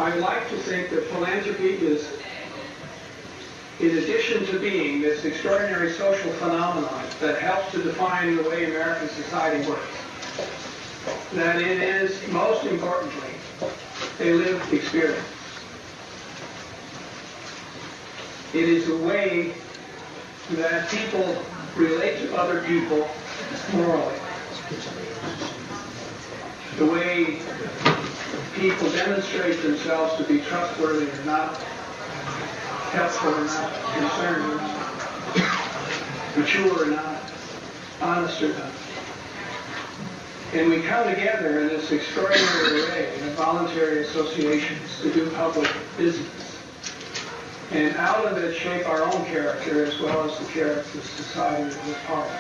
I like to think that philanthropy is, in addition to being this extraordinary social phenomenon that helps to define the way American society works, that it is, most importantly, a lived experience. It is a way that people relate to other people morally. The way people demonstrate themselves to be trustworthy or not, helpful or not, concerned or not, mature or not, honest or not. And we come together in this extraordinary array of voluntary associations to do public business. And out of it shape our own character as well as the character of society that we're part of.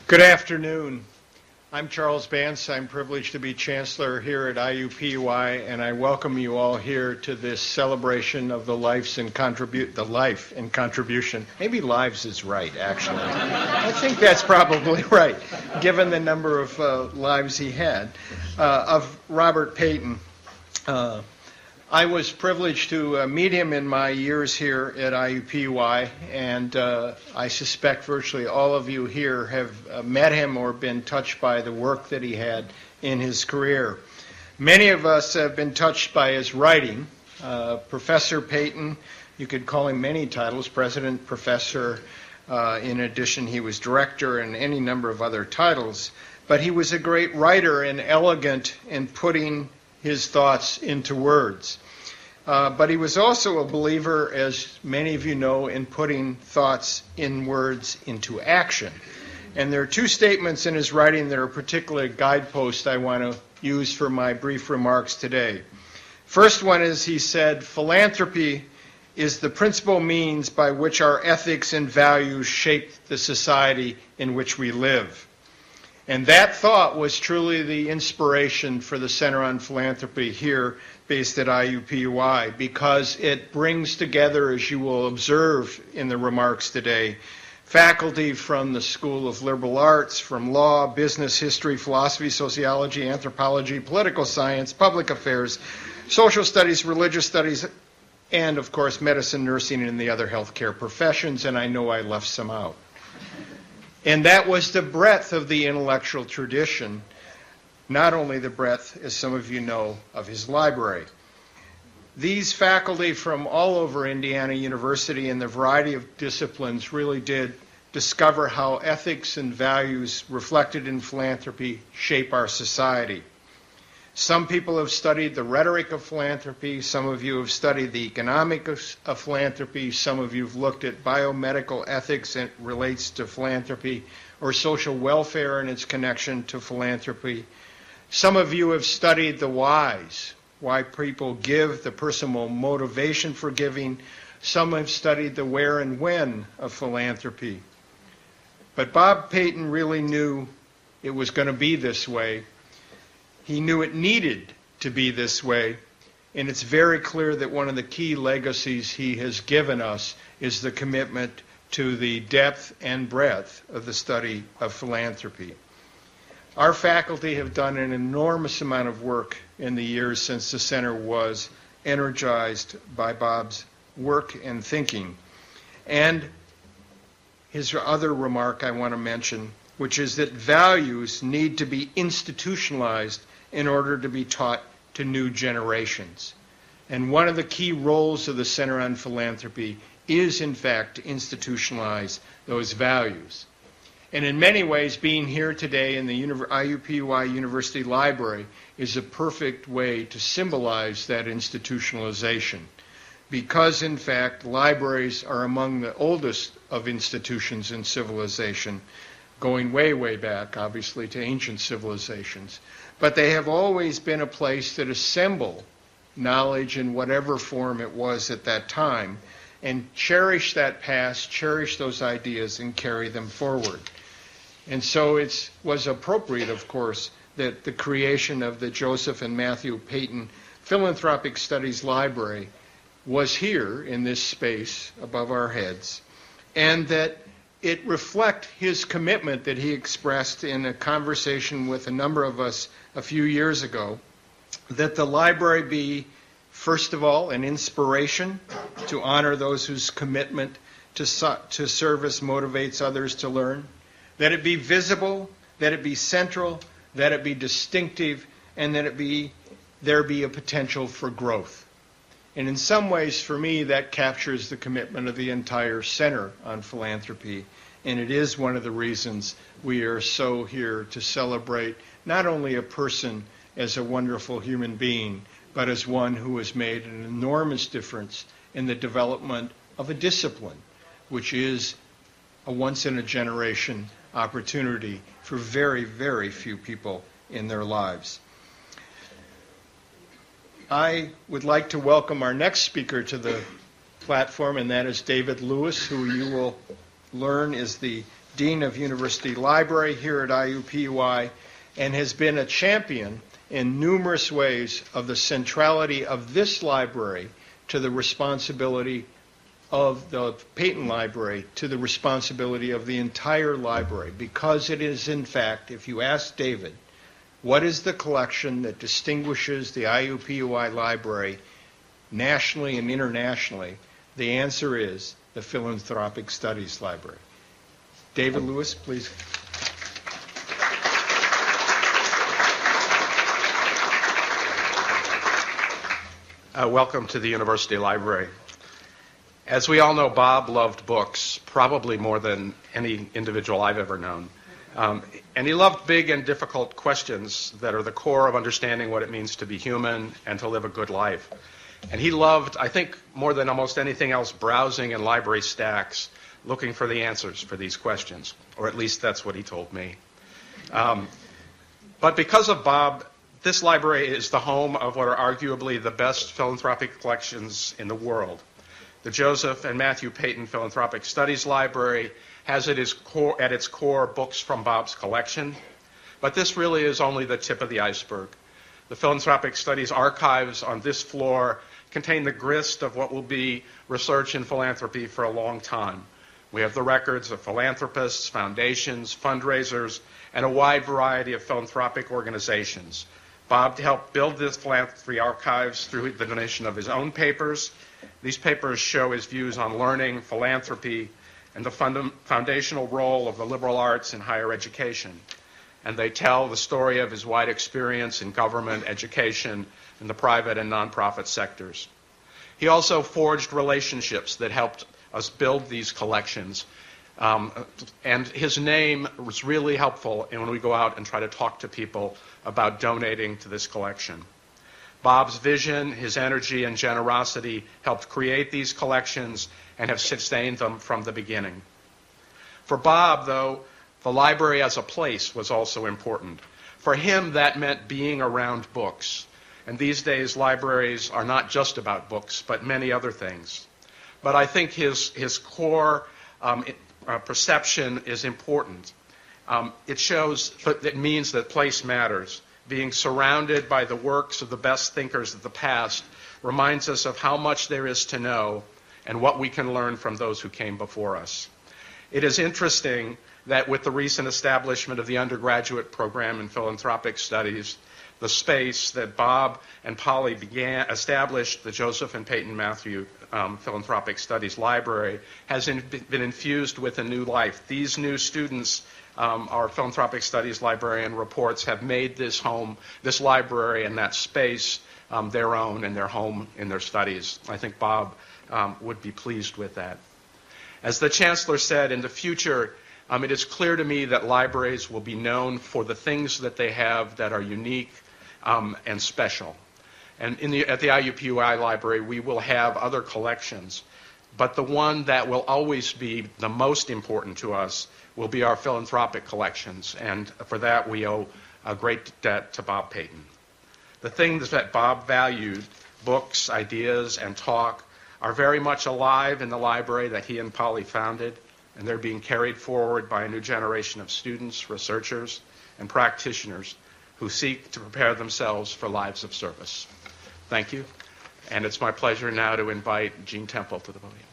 Good afternoon. I'm Charles Bance. I'm privileged to be Chancellor here at IUPUI, and I welcome you all here to this celebration of the life and contribution. Maybe lives is right, actually. I think that's probably right, given the number of lives he had, of Robert Payton. I was privileged to meet him in my years here at IUPUI, and I suspect virtually all of you here have met him or been touched by the work that he had in his career. Many of us have been touched by his writing. Professor Payton, you could call him many titles, president, professor. In addition, he was director and any number of other titles. But he was a great writer and elegant in putting his thoughts into words. But he was also a believer, as many of you know, in putting thoughts in words into action. And there are two statements in his writing that are particular guideposts I want to use for my brief remarks today. First one is, he said, philanthropy is the principal means by which our ethics and values shape the society in which we live. And that thought was truly the inspiration for the Center on Philanthropy here based at IUPUI, because it brings together, as you will observe in the remarks today, faculty from the School of Liberal Arts, from law, business, history, philosophy, sociology, anthropology, political science, public affairs, social studies, religious studies, and, of course, medicine, nursing, and the other healthcare professions, and I know I left some out. And that was the breadth of the intellectual tradition, not only the breadth, as some of you know, of his library. These faculty from all over Indiana University in the variety of disciplines really did discover how ethics and values reflected in philanthropy shape our society. Some people have studied the rhetoric of philanthropy. Some of you have studied the economics of philanthropy. Some of you have looked at biomedical ethics and relates to philanthropy, or social welfare and its connection to philanthropy. Some of you have studied the whys, why people give, the personal motivation for giving. Some have studied the where and when of philanthropy. But Bob Payton really knew it was going to be this way. He knew it needed to be this way, and it's very clear that one of the key legacies he has given us is the commitment to the depth and breadth of the study of philanthropy. Our faculty have done an enormous amount of work in the years since the center was energized by Bob's work and thinking. And his other remark I want to mention, which is that values need to be institutionalized in order to be taught to new generations. And one of the key roles of the Center on Philanthropy is, in fact, to institutionalize those values. And in many ways, being here today in the IUPUI University Library is a perfect way to symbolize that institutionalization. Because, in fact, libraries are among the oldest of institutions in civilization, going way, way back, obviously, to ancient civilizations. But they have always been a place that assemble knowledge in whatever form it was at that time, and cherish that past, cherish those ideas, and carry them forward. And so it was appropriate, of course, that the creation of the Joseph and Matthew Payton Philanthropic Studies Library was here in this space above our heads, and that it reflect his commitment that he expressed in a conversation with a number of us a few years ago, that the library be, first of all, an inspiration to honor those whose commitment to service motivates others to learn, that it be visible, that it be central, that it be distinctive, and that there be a potential for growth. And in some ways, for me, that captures the commitment of the entire Center on Philanthropy. And it is one of the reasons we are so here to celebrate not only a person as a wonderful human being, but as one who has made an enormous difference in the development of a discipline, which is a once-in-a-generation opportunity for very, very few people in their lives. I would like to welcome our next speaker to the platform, and that is David Lewis, who you will learn is the Dean of University Library here at IUPUI and has been a champion in numerous ways of the centrality of this library to the responsibility of the Payton Library, to the responsibility of the entire library, because it is, in fact, if you ask David, what is the collection that distinguishes the IUPUI Library nationally and internationally? The answer is the Philanthropic Studies Library. David Lewis, please. Welcome to the University Library. As we all know, Bob loved books, probably more than any individual I've ever known. And he loved big and difficult questions that are the core of understanding what it means to be human and to live a good life. And he loved, I think, more than almost anything else, browsing in library stacks, looking for the answers for these questions, or at least that's what he told me. But because of Bob, this library is the home of what are arguably the best philanthropic collections in the world. The Joseph and Matthew Payton Philanthropic Studies Library has at its core books from Bob's collection, but this really is only the tip of the iceberg. The Philanthropic Studies archives on this floor contain the grist of what will be research in philanthropy for a long time. We have the records of philanthropists, foundations, fundraisers, and a wide variety of philanthropic organizations. Bob helped build this philanthropy archives through the donation of his own papers. These papers show his views on learning, philanthropy, and the foundational role of the liberal arts in higher education. And they tell the story of his wide experience in government, education, and the private and nonprofit sectors. He also forged relationships that helped us build these collections. And his name was really helpful when we go out and try to talk to people about donating to this collection. Bob's vision, his energy, and generosity helped create these collections and have sustained them from the beginning. For Bob, though, the library as a place was also important. For him, that meant being around books. And these days, libraries are not just about books, but many other things. But I think his core perception is important. It means that place matters. Being surrounded by the works of the best thinkers of the past reminds us of how much there is to know and what we can learn from those who came before us. It is interesting that with the recent establishment of the undergraduate program in Philanthropic Studies, the space that Bob and Polly established, the Joseph and Payton Matthew Philanthropic Studies Library, has been infused with a new life. These new students, our Philanthropic Studies librarian reports, have made this home, this library and that space their own and their home in their studies. I think Bob would be pleased with that. As the Chancellor said, in the future, it is clear to me that libraries will be known for the things that they have that are unique and special. And at the IUPUI library, we will have other collections, but the one that will always be the most important to us will be our philanthropic collections, and for that we owe a great debt to Bob Payton. The things that Bob valued, books, ideas, and talk, are very much alive in the library that he and Polly founded, and they're being carried forward by a new generation of students, researchers, and practitioners who seek to prepare themselves for lives of service. Thank you, and it's my pleasure now to invite Jean Temple to the podium.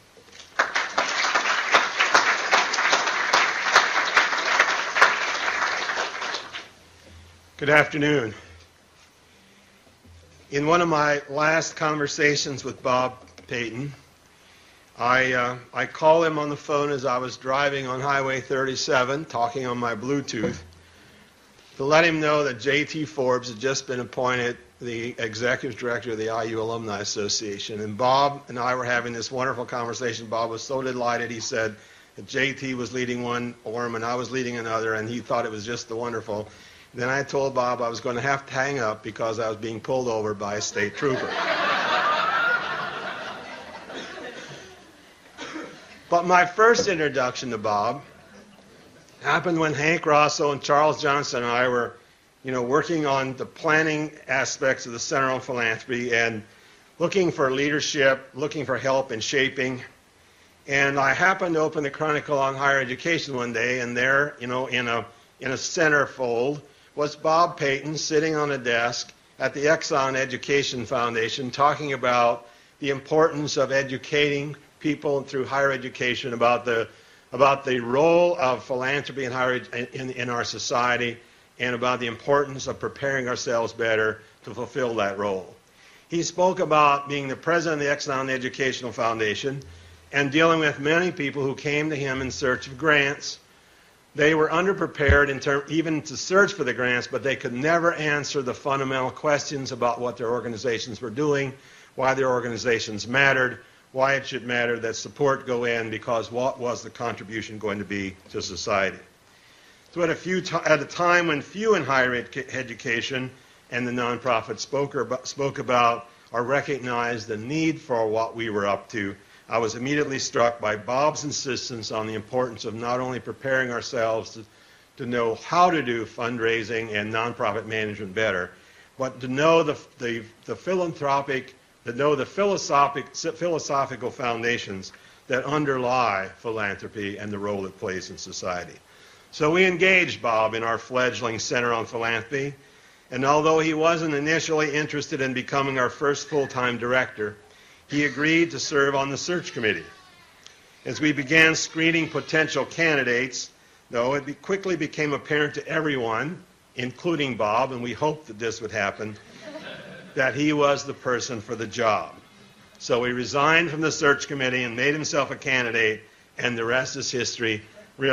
Good afternoon. In one of my last conversations with Bob Payton, I called him on the phone as I was driving on Highway 37, talking on my Bluetooth, to let him know that J.T. Forbes had just been appointed the executive director of the IU Alumni Association. And Bob and I were having this wonderful conversation. Bob was so delighted. He said that J.T. was leading one forum and I was leading another, and he thought it was just wonderful. Then I told Bob I was going to have to hang up because I was being pulled over by a state trooper. But my first introduction to Bob happened when Hank Rosso and Charles Johnson and I were, working on the planning aspects of the Center on Philanthropy and looking for leadership, looking for help in shaping. And I happened to open the Chronicle on Higher Education one day, and there, in a centerfold was Bob Payton sitting on a desk at the Exxon Education Foundation talking about the importance of educating people through higher education about the role of philanthropy in our society and about the importance of preparing ourselves better to fulfill that role. He spoke about being the president of the Exxon Educational Foundation and dealing with many people who came to him in search of grants. They were underprepared even to search for the grants, but they could never answer the fundamental questions about what their organizations were doing, why their organizations mattered, why it should matter that support go in, because what was the contribution going to be to society. So at a time when few in higher education and the nonprofit spoke about or recognized the need for what we were up to, I was immediately struck by Bob's insistence on the importance of not only preparing ourselves to know how to do fundraising and nonprofit management better, but to know the philosophical foundations that underlie philanthropy and the role it plays in society. So we engaged Bob in our fledgling Center on Philanthropy, and although he wasn't initially interested in becoming our first full-time director, he agreed to serve on the search committee. As we began screening potential candidates, though, it quickly became apparent to everyone, including Bob, and we hoped that this would happen, that he was the person for the job. So he resigned from the search committee and made himself a candidate, and the rest is history.